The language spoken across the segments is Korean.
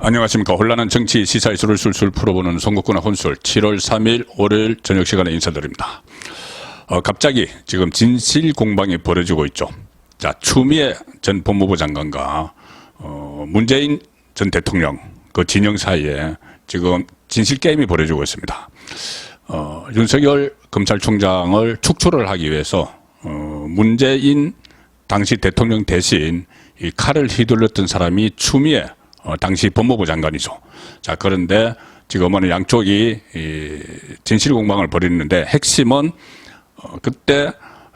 안녕하십니까. 혼란한 정치 시사 이슈를 술술 풀어보는 송국군의 혼술 7월 3일 월요일 저녁 시간에 인사드립니다. 갑자기 지금 진실 공방이 벌어지고 있죠. 자, 추미애 전 법무부 장관과 문재인 전 대통령 그 진영 사이에 지금 진실 게임이 벌어지고 있습니다. 윤석열 검찰총장을 축출을 하기 위해서 문재인 당시 대통령 대신 이 칼을 휘둘렀던 사람이 추미애 당시 법무부 장관이죠. 자, 그런데 지금은 양쪽이 진실 공방을 벌이는데 핵심은 그때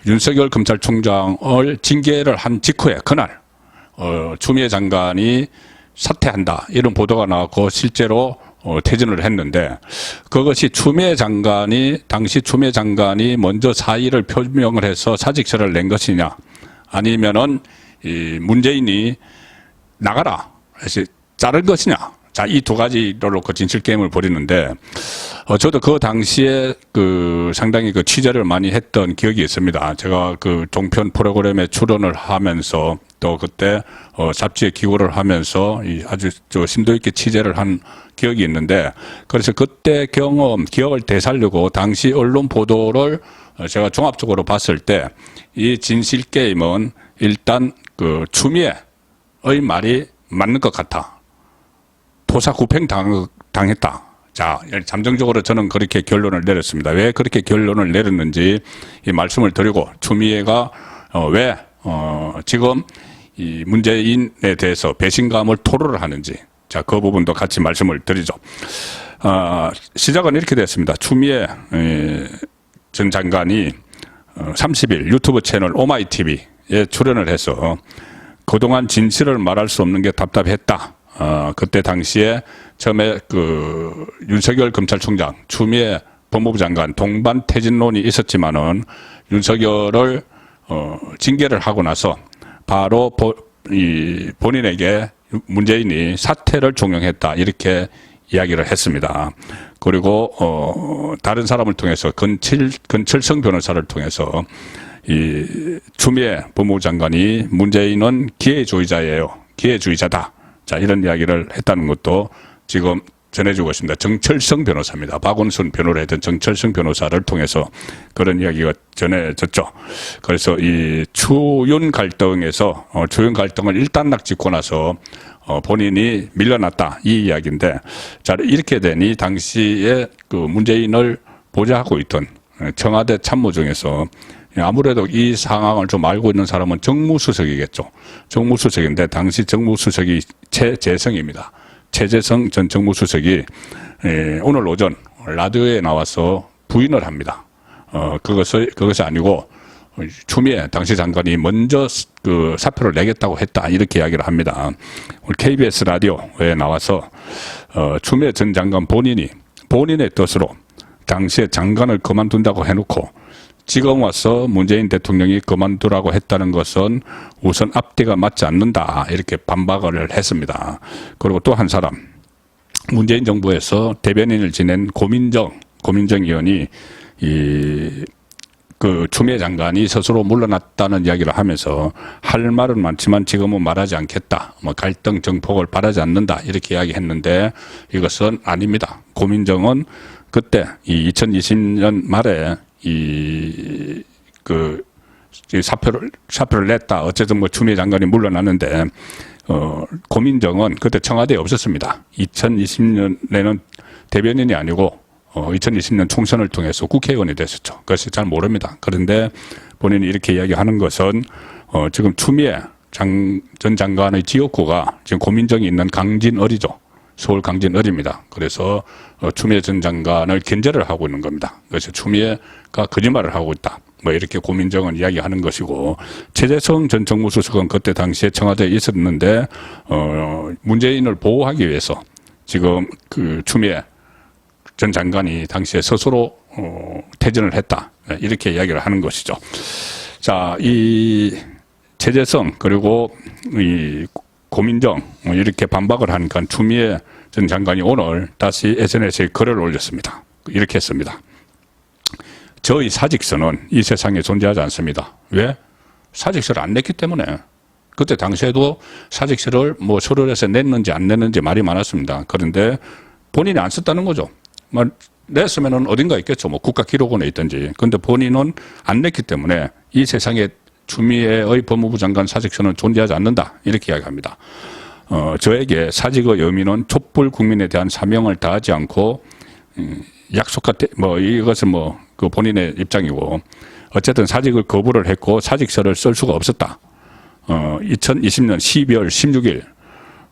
윤석열 검찰총장을 징계를 한 직후에 그날 추미애 장관이 사퇴한다 이런 보도가 나왔고 실제로 퇴진을 했는데 그것이 당시 추미애 장관이 먼저 사의를 표명을 해서 사직서를 낸 것이냐 아니면은 이 문재인이 나가라 해서 자른 것이냐. 자, 이 두 가지로 놓고 진실 게임을 벌이는데, 저도 그 당시에 상당히 취재를 많이 했던 기억이 있습니다. 제가 종편 프로그램에 출연을 하면서 또 그때, 잡지에 기고를 하면서 아주 심도 있게 취재를 한 기억이 있는데, 그래서 그때 기억을 되살리고 당시 언론 보도를 제가 종합적으로 봤을 때, 이 진실 게임은 일단 추미애의 말이 맞는 것 같아. 토사구팽 당했다. 자, 잠정적으로 저는 그렇게 결론을 내렸습니다. 왜 그렇게 결론을 내렸는지 이 말씀을 드리고 추미애가 왜 지금 이 문재인에 대해서 배신감을 토로를 하는지 자, 그 부분도 같이 말씀을 드리죠. 시작은 이렇게 됐습니다. 추미애 전 장관이 30일 유튜브 채널 오마이TV에 출연을 해서 그동안 진실을 말할 수 없는 게 답답했다. 그때 당시에 처음에 윤석열 검찰총장, 추미애 법무부 장관 동반 퇴진론이 있었지만은 윤석열을 징계를 하고 나서 바로 본인에게 문재인이 사퇴를 종용했다 이렇게 이야기를 했습니다. 그리고 다른 사람을 통해서 건철성 변호사를 통해서 이 추미애 법무부 장관이 문재인은 기회주의자예요. 기회주의자다. 자, 이런 이야기를 했다는 것도 지금 전해주고 있습니다. 정철성 변호사입니다. 박원순 변호를 했던 정철성 변호사를 통해서 그런 이야기가 전해졌죠. 그래서 이 추윤 갈등을 일단락 짓고 나서 본인이 밀려났다 이 이야기인데 자, 이렇게 되니 당시에 문재인을 보좌하고 있던 청와대 참모 중에서 아무래도 이 상황을 좀 알고 있는 사람은 정무수석이겠죠. 정무수석인데 당시 정무수석이 최재성입니다. 최재성 전 정무수석이 오늘 오전 라디오에 나와서 부인을 합니다. 그것이 아니고 추미애 당시 장관이 먼저 사표를 내겠다고 했다 이렇게 이야기를 합니다. 오늘 KBS 라디오에 나와서 추미애 전 장관 본인의 뜻으로 당시에 장관을 그만둔다고 해놓고 지금 와서 문재인 대통령이 그만두라고 했다는 것은 우선 앞뒤가 맞지 않는다 이렇게 반박을 했습니다. 그리고 또 한 사람 문재인 정부에서 대변인을 지낸 고민정 의원이 추미애 장관이 스스로 물러났다는 이야기를 하면서 할 말은 많지만 지금은 말하지 않겠다. 갈등 정폭을 바라지 않는다 이렇게 이야기했는데 이것은 아닙니다. 고민정은 그때 2020년 말에 사표를 냈다. 어쨌든 추미애 장관이 물러났는데, 고민정은 그때 청와대에 없었습니다. 2020년에는 대변인이 아니고, 2020년 총선을 통해서 국회의원이 됐었죠. 그래서 잘 모릅니다. 그런데 본인이 이렇게 이야기하는 것은, 지금 추미애 전 장관의 지역구가 지금 고민정이 있는 강진을이죠. 서울 강진을입니다. 그래서 추미애 전 장관을 견제를 하고 있는 겁니다. 그래서 추미애가 거짓말을 하고 있다. 이렇게 고민정은 이야기하는 것이고 최재성 전 정무수석은 그때 당시에 청와대에 있었는데 문재인을 보호하기 위해서 지금 추미애 전 장관이 당시에 스스로 퇴진을 했다. 이렇게 이야기를 하는 것이죠. 자, 이 최재성 그리고 이 고민정 이렇게 반박을 하니까 추미애 전 장관이 오늘 다시 SNS에 글을 올렸습니다. 이렇게 했습니다. 저희 사직서는 이 세상에 존재하지 않습니다. 왜? 사직서를 안 냈기 때문에. 그때 당시에도 사직서를 뭐 서류에서 냈는지 안 냈는지 말이 많았습니다. 그런데 본인이 안 썼다는 거죠. 냈으면은 어딘가 있겠죠. 뭐 국가기록원에 있든지. 그런데 본인은 안 냈기 때문에 이 세상에 추미애의 법무부 장관 사직서는 존재하지 않는다. 이렇게 이야기합니다. 저에게 사직의 의미는 촛불 국민에 대한 사명을 다하지 않고 이것은 그 본인의 입장이고 어쨌든 사직을 거부를 했고 사직서를 쓸 수가 없었다. 2020년 12월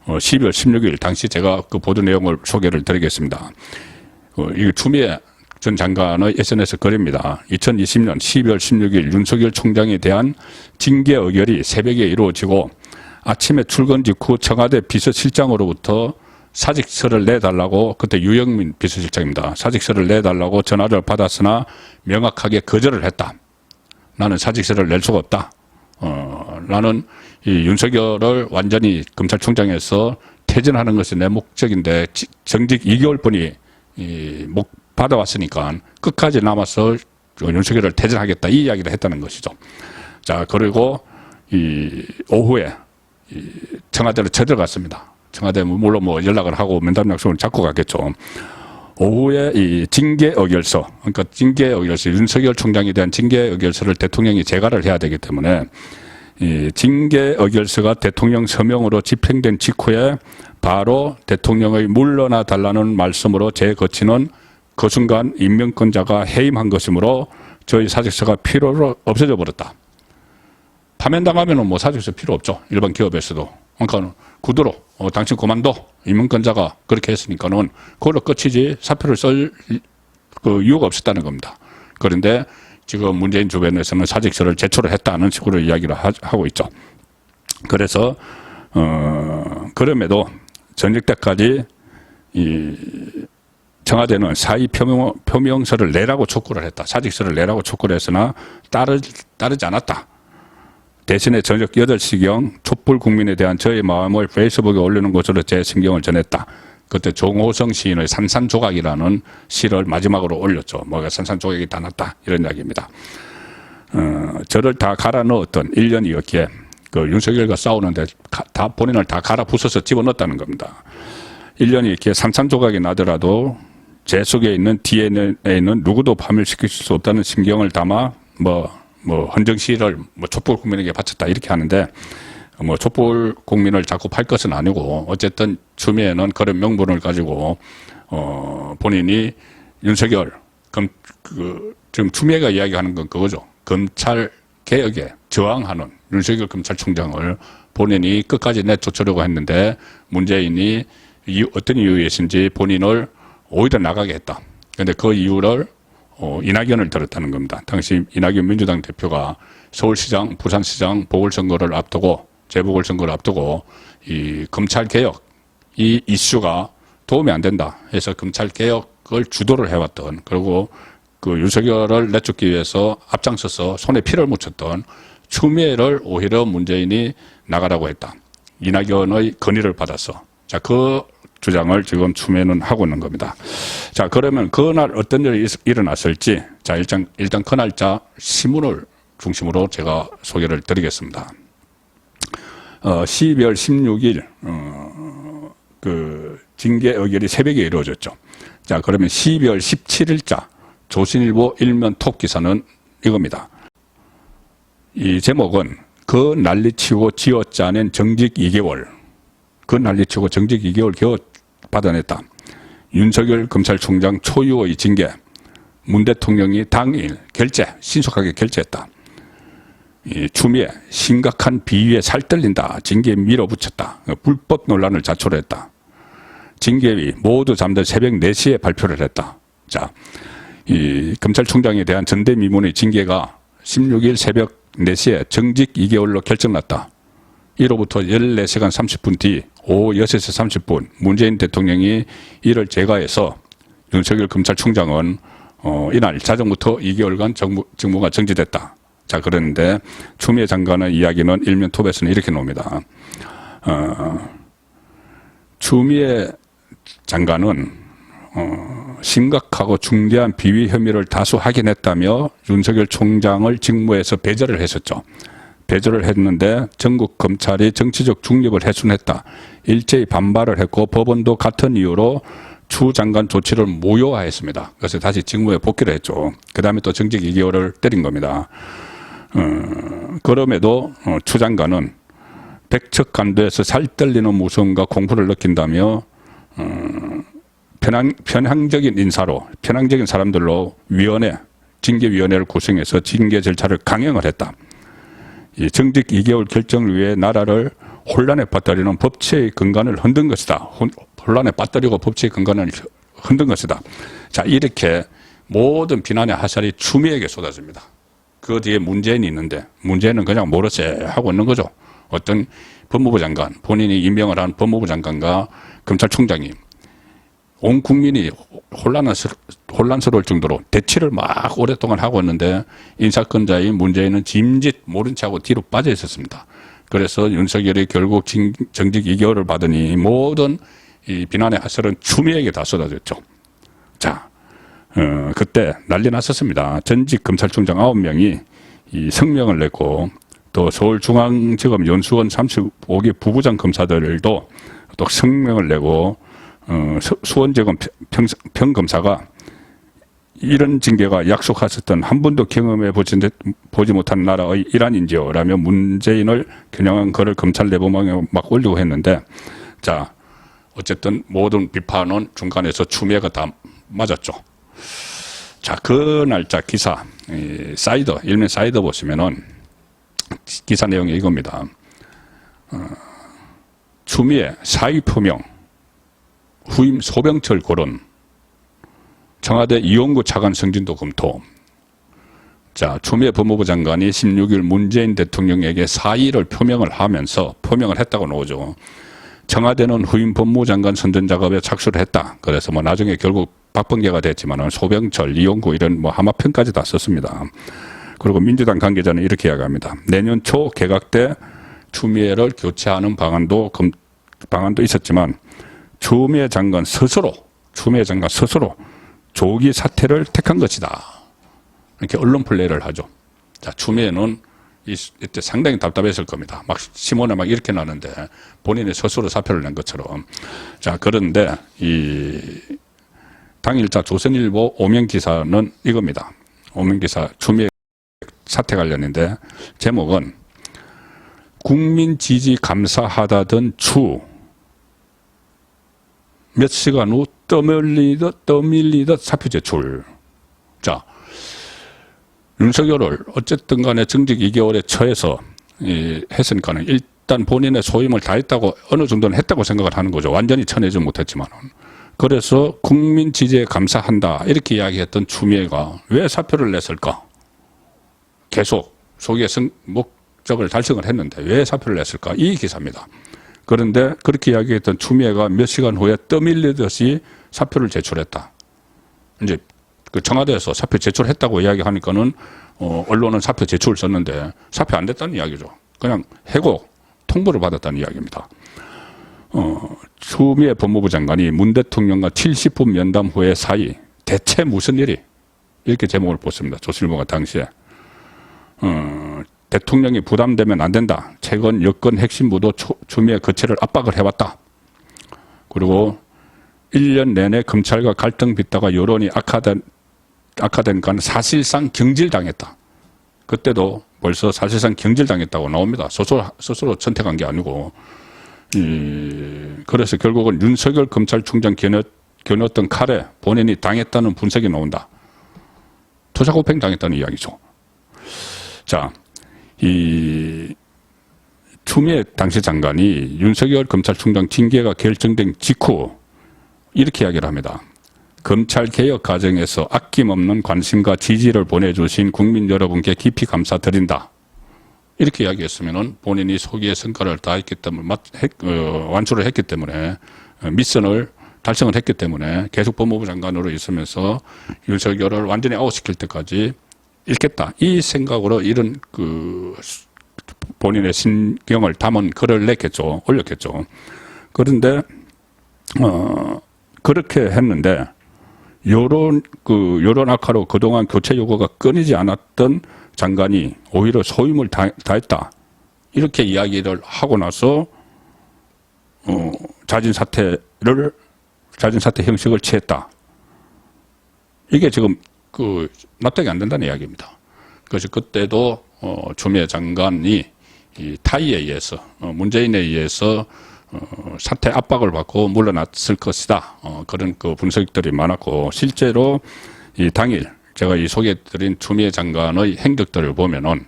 16일 당시 제가 그 보도 내용을 소개를 드리겠습니다. 이 추미애 전 장관의 SNS 글입니다. 2020년 12월 16일 윤석열 총장에 대한 징계 의결이 새벽에 이루어지고 아침에 출근 직후 청와대 비서실장으로부터 사직서를 내달라고, 그때 유영민 비서실장입니다. 사직서를 내달라고 전화를 받았으나 명확하게 거절을 했다. 나는 사직서를 낼 수가 없다. 나는 이 윤석열을 완전히 검찰총장에서 퇴진하는 것이 내 목적인데 정직 2개월뿐이 못 받아왔으니까 끝까지 남아서 윤석열을 퇴진하겠다, 이 이야기를 했다는 것이죠. 자, 그리고 오후에 청와대로 쳐들어갔습니다. 청와대 물론 뭐 연락을 하고 면담 약속을 잡고 갔겠죠. 오후에 이 징계 의결서, 그러니까 징계 의결서, 윤석열 총장에 대한 징계 의결서를 대통령이 재가를 해야 되기 때문에 이 징계 의결서가 대통령 서명으로 집행된 직후에 바로 대통령의 물러나 달라는 말씀으로 제 거치는 그 순간 임명권자가 해임한 것이므로 저희 사직서가 필요로 없어져 버렸다. 파면당하면 뭐 사직서 필요 없죠. 일반 기업에서도. 그러니까 구두로 당신 그만둬. 임명권자가 그렇게 했으니까는 그걸로 끝이지 사표를 쓸 그 이유가 없었다는 겁니다. 그런데 지금 문재인 주변에서는 사직서를 제출을 했다는 식으로 이야기를 하고 있죠. 그래서 그럼에도 전직 때까지 청와대는 사의 표명서를 내라고 촉구를 했다. 사직서를 내라고 촉구를 했으나 따르지 않았다. 대신에 저녁 8시경 촛불 국민에 대한 저의 마음을 페이스북에 올리는 것으로 제 심경을 전했다. 그때 종호성 시인의 산산조각이라는 시를 마지막으로 올렸죠. 뭐가 산산조각이 다 났다, 이런 이야기입니다. 저를 다 갈아 넣었던 1년이었기에 그 윤석열과 싸우는데 다 본인을 다 갈아 부숴서 집어넣었다는 겁니다. 1년이 이렇게 산산조각이 나더라도 제 속에 있는 DNA는 누구도 파멸시킬 수 없다는 심경을 담아 헌정 시를 촛불 국민에게 바쳤다, 이렇게 하는데 촛불 국민을 자꾸 팔 것은 아니고 어쨌든 추미애는 그런 명분을 가지고 본인이 윤석열 지금 추미애가 이야기하는 건 그거죠. 검찰 개혁에 저항하는 윤석열 검찰총장을 본인이 끝까지 내쫓으려고 했는데 문재인이 어떤 이유에서인지 본인을 오히려 나가게 했다. 그런데 그 이유를 이낙연을 들었다는 겁니다. 당시 이낙연 민주당 대표가 서울시장, 부산시장 보궐선거를 앞두고, 재보궐선거를 앞두고 이 검찰개혁 이 이슈가 도움이 안 된다 해서 검찰개혁을 주도를 해왔던, 그리고 그 윤석열을 내쫓기 위해서 앞장서서 손에 피를 묻혔던 추미애를 오히려 문재인이 나가라고 했다. 이낙연의 건의를 받아서. 자, 그 주장을 지금 추미애는 하고 있는 겁니다. 자, 그러면 그날 어떤 일이 일어났을지, 자, 일단 그 날짜 신문을 중심으로 제가 소개를 드리겠습니다. 12월 16일, 그 징계 의결이 새벽에 이루어졌죠. 자, 그러면 12월 17일자 조선일보 일면 톱 기사는 이겁니다. 이 제목은 그 난리치고 쥐어짜낸 정직 2개월. 그 난리치고 정직 2개월 겨우 받아냈다. 윤석열 검찰총장 초유의 징계. 문 대통령이 당일 신속하게 결재했다. 이 추미애 심각한 비위에 살떨린다. 징계에 밀어붙였다. 불법 논란을 자초했다. 징계위 모두 잠든 새벽 4시에 발표를 했다. 자, 이 검찰총장에 대한 전대미문의 징계가 16일 새벽 4시에 정직 2개월로 결정났다. 이로부터 14시간 30분 뒤 오후 6시 30분 문재인 대통령이 이를 제거해서 윤석열 검찰총장은 이날 자정부터 2개월간 직무가 정지됐다. 자, 그런데 추미애 장관의 이야기는 일면 톱에서는 이렇게 나옵니다. 추미애 장관은 심각하고 중대한 비위 혐의를 다수 확인했다며 윤석열 총장을 직무에서 배제를 했었죠. 배제를 했는데 전국 검찰이 정치적 중립을 훼손했다. 일제히 반발을 했고 법원도 같은 이유로 추 장관 조치를 무효화했습니다. 그래서 다시 직무에 복귀를 했죠. 그 다음에 또 정직 2개월을 때린 겁니다. 그럼에도 추 장관은 백척간도에서 살떨리는 무서움과 공포를 느낀다며 편향적인 인사로 편향적인 사람들로 징계위원회를 구성해서 징계 절차를 강행을 했다. 이 정직 2개월 결정을 위해 나라를 혼란에 빠뜨리는 법치의 근간을 흔든 것이다. 혼란에 빠뜨리고 법치의 근간을 흔든 것이다. 자, 이렇게 모든 비난의 화살이 추미애에게 쏟아집니다. 그 뒤에 문재인이 있는데 문재인은 그냥 모르쇠 하고 있는 거죠. 어떤 법무부 장관, 본인이 임명을 한 법무부 장관과 검찰총장이 온 국민이 혼란스러울 정도로 대치를 막 오랫동안 하고 있는데 인사권자인 문재인은 짐짓 모른 척하고 뒤로 빠져 있었습니다. 그래서 윤석열이 결국 정직 2개월을 받으니 모든 이 비난의 화살은 추미애에게 다 쏟아졌죠. 자, 그때 난리 났었습니다. 전직 검찰총장 9명이 이 성명을 냈고 또 서울중앙지검 연수원 35개 부부장 검사들도 또 성명을 내고 수원지검 평검사가 이런 징계가 약속하셨던 한 번도 경험해 보지 못한 나라의 일환인지요 라며 문재인을 겨냥한 글을 검찰 내부망에 막 올리고 했는데, 자, 어쨌든 모든 비판은 중간에서 추미애가 다 맞았죠. 자, 그 날짜 기사 사이더, 일면 사이더 보시면은 기사 내용이 이겁니다. 추미애 사의 표명, 후임 소병철 거론, 청와대 이용구 차관 승진도 검토. 자, 추미애 법무부 장관이 16일 문재인 대통령에게 사의를 표명을 했다고 나오죠. 청와대는 후임 법무부 장관 선전 작업에 착수를 했다. 그래서 뭐 나중에 결국 박범계가 됐지만은 소병철, 이용구 이런 뭐 하마평까지 다 썼습니다. 그리고 민주당 관계자는 이렇게 이야기합니다. 내년 초 개각 때 추미애를 교체하는 방안도 있었지만 추미애 장관 스스로 조기 사퇴를 택한 것이다. 이렇게 언론 플레이를 하죠. 자, 추미애는 이때 상당히 답답했을 겁니다. 막 신문에 막 이렇게 나는데 본인이 스스로 사표를 낸 것처럼. 자, 그런데 이 당일자 조선일보 오명 기사는 이겁니다. 오명 기사 추미애 사퇴 관련인데 제목은 국민 지지 감사하다던 추 몇 시간 후 떠밀리듯 사표 제출. 자, 윤석열을 어쨌든 간에 정직 2개월에 처해서 했으니까는 일단 본인의 소임을 다했다고 어느 정도는 했다고 생각을 하는 거죠. 완전히 쳐내지 못했지만은. 그래서 국민 지지에 감사한다 이렇게 이야기했던 추미애가 왜 사표를 냈을까? 계속 소기의 목적을 달성을 했는데 왜 사표를 냈을까? 이 기사입니다. 그런데 그렇게 이야기했던 추미애가 몇 시간 후에 떠밀리듯이 사표를 제출했다. 이제 그 청와대에서 사표 제출했다고 이야기하니까는 언론은 사표 제출을 썼는데 사표 안 됐다는 이야기죠. 그냥 해고 통보를 받았다는 이야기입니다. 추미애 법무부 장관이 문 대통령과 70분 면담 후에 사이 대체 무슨 일이? 이렇게 제목을 pos습니다. 조선일보가 당시에. 대통령이 부담되면 안 된다. 최근 여권 핵심부도 추미애 거취를 압박을 해왔다. 그리고 1년 내내 검찰과 갈등 빚다가 여론이 악화되니까 사실상 경질당했다. 그때도 벌써 사실상 경질당했다고 나옵니다. 스스로 선택한 게 아니고. 그래서 결국은 윤석열 검찰총장 겨눴던 칼에 본인이 당했다는 분석이 나온다. 투사고팽 당했다는 이야기죠. 자, 이 추미애 당시 장관이 윤석열 검찰총장 징계가 결정된 직후 이렇게 이야기를 합니다. 검찰 개혁 과정에서 아낌없는 관심과 지지를 보내주신 국민 여러분께 깊이 감사드린다. 이렇게 이야기했으면은 본인이 소기의 성과를 다했기 때문에 완수를 했기 때문에 미션을 달성을 했기 때문에 계속 법무부 장관으로 있으면서 윤석열을 완전히 아웃시킬 때까지 읽겠다. 이 생각으로 이런 본인의 신경을 담은 글을 올렸겠죠. 그런데, 그렇게 했는데, 여론 악화로 그동안 교체 요구가 끊이지 않았던 장관이 오히려 소임을 다했다. 이렇게 이야기를 하고 나서 자진 사퇴 형식을 취했다. 이게 지금 납득이 안 된다는 이야기입니다. 그래서 그때도 추미애 장관이 이 타이에 의해서 문재인에 의해서 사퇴 압박을 받고 물러났을 것이다. 그런 분석들이 많았고, 실제로 이 당일 제가 이 소개해드린 추미애 장관의 행적들을 보면은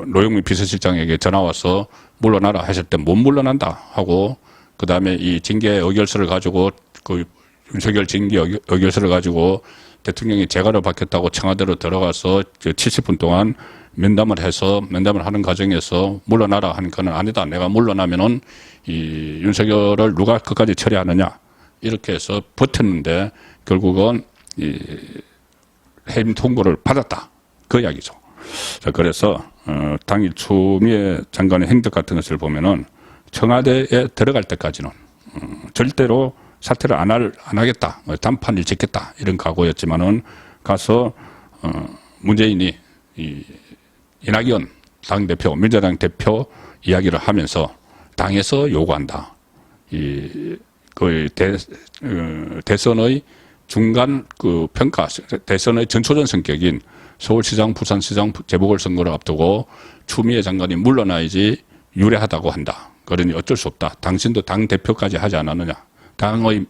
노영민 비서실장에게 전화 와서 물러나라 하실 때 못 물러난다 하고, 그 다음에 이 징계 의결서를 가지고 윤석열 징계 의결서를 가지고 대통령이 재가를 받겠다고 청와대로 들어가서 70분 동안 면담을 하는 과정에서 물러나라 하는 거는 아니다. 내가 물러나면은 이 윤석열을 누가 끝까지 처리하느냐. 이렇게 해서 버텼는데 결국은 해임 통보를 받았다. 그 이야기죠. 자, 그래서 당일 추미애 장관의 행적 같은 것을 보면은 청와대에 들어갈 때까지는 절대로 사퇴를 안 하겠다, 단판을 짓겠다 이런 각오였지만은 가서 문재인이 이낙연 당대표, 민주당 대표 이야기를 하면서 당에서 요구한다. 대선의 중간 평가, 대선의 전초전 성격인 서울시장, 부산시장 재보궐선거를 앞두고 추미애 장관이 물러나야지 유리하다고 한다. 그러니 어쩔 수 없다. 당신도 당 대표까지 하지 않았느냐. 당의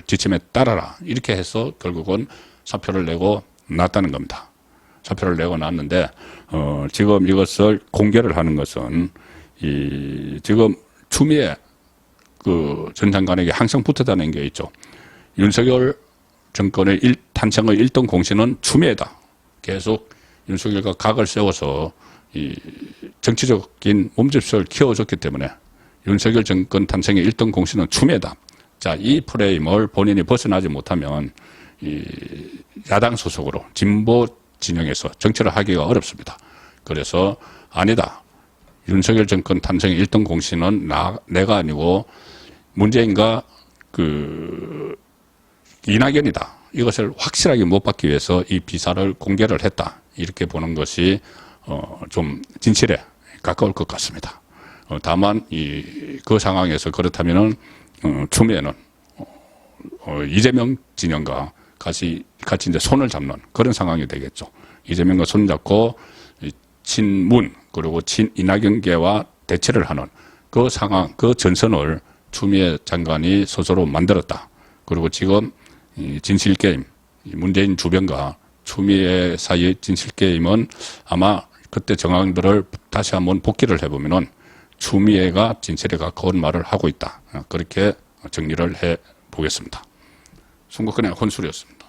지침에 따라라. 이렇게 해서 결국은 사표를 내고 났다는 겁니다. 사표를 내고 났는데 지금 이것을 공개를 하는 것은 지금 추미애 전 장관에게 항상 붙어다니는 게 있죠. 윤석열 정권의 탄생의 1등 공신은 추미애다. 계속 윤석열과 각을 세워서 정치적인 몸집을 키워줬기 때문에 윤석열 정권 탄생의 1등 공신은 추미애다. 자, 이 프레임을 본인이 벗어나지 못하면 야당 소속으로 진보 진영에서 정치를 하기가 어렵습니다. 그래서 아니다. 윤석열 정권 탄생의 1등 공신은 내가 아니고 문재인과 이낙연이다. 이것을 확실하게 못 받기 위해서 이 비사를 공개를 했다. 이렇게 보는 것이 좀 진실에 가까울 것 같습니다. 다만 그 상황에서 그렇다면은 추미애는 이재명 진영과 같이 이제 손을 잡는 그런 상황이 되겠죠. 이재명과 손 잡고 친문 그리고 친이낙연계와 대치를 하는 그 상황, 그 전선을 추미애 장관이 스스로 만들었다. 그리고 지금 진실게임, 문재인 주변과 추미애 사이의 진실게임은 아마 그때 정황들을 다시 한번 복기를 해보면은 추미애가 진실에 가까운 말을 하고 있다. 그렇게 정리를 해 보겠습니다. 송국근의 혼술이었습니다.